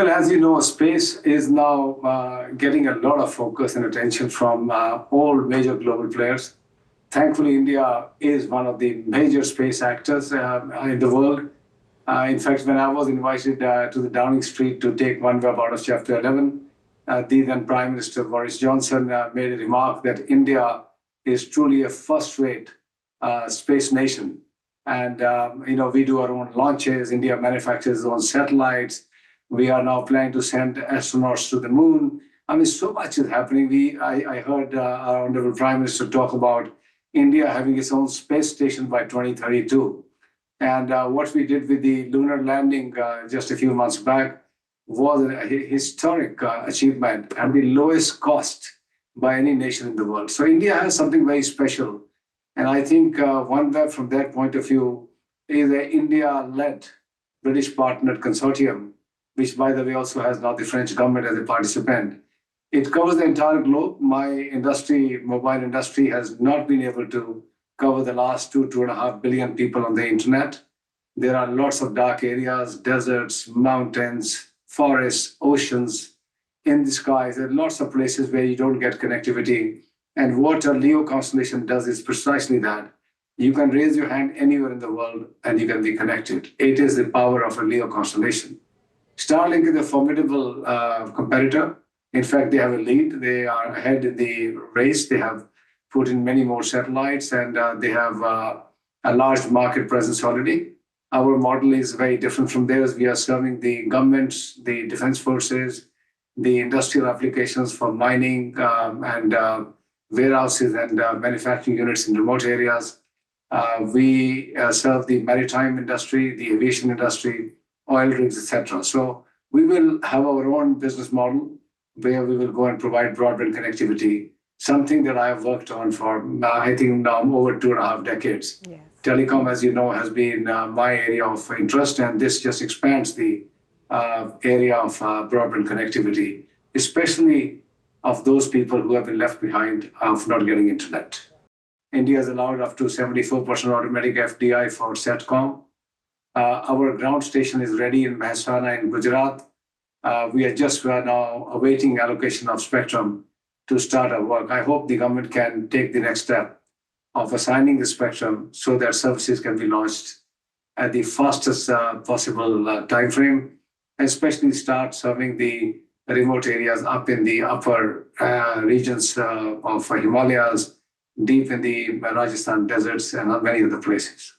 Well, as you know, space is now getting a lot of focus and attention from all major global players. Thankfully, India is one of the major space actors in the world. In fact, when I was invited to the Downing Street to take OneWeb out of Chapter 11, the then Prime Minister Boris Johnson made a remark that India is truly a first-rate space nation. And, we do our own launches. India manufactures its own satellites. We are now planning to send astronauts to the moon. I mean, so much is happening. I heard our Honorable Prime Minister talk about India having its own space station by 2032. And what we did with the lunar landing just a few months back was a historic achievement and the lowest cost by any nation in the world. So India has something very special. And I think OneWeb, from that point of view, is an India-led British-partnered consortium, which, by the way, also has now the French government as a participant. It covers the entire globe. My industry, mobile industry, has not been able to cover the last 2.5 billion people on the internet. There are lots of dark areas, deserts, mountains, forests, oceans, in the skies. There are lots of places where you don't get connectivity. And what a LEO constellation does is precisely that. You can raise your hand anywhere in the world and you can be connected. It is the power of a LEO constellation. Starlink is a formidable competitor. In fact, they have a lead. They are ahead in the race. They have put in many more satellites and they have a large market presence already. Our model is very different from theirs. We are serving the governments, the defense forces, the industrial applications for mining and warehouses and manufacturing units in remote areas. We serve the maritime industry, the aviation industry, oil rigs, etc. So we will have our own business model where we will go and provide broadband connectivity, something that I have worked on for, I think, now over 2.5 decades. Yes. Telecom, as you know, has been my area of interest, and this just expands the area of broadband connectivity, especially of those people who have been left behind of not getting internet. India has allowed up to 74% automatic FDI for SATCOM. Our ground station is ready in Mehsana in Gujarat. We are just now awaiting allocation of spectrum to start our work. I hope the government can take the next step of assigning the spectrum so that services can be launched at the fastest possible time frame, especially start serving the remote areas up in the upper regions of Himalayas, deep in the Rajasthan deserts and many other places.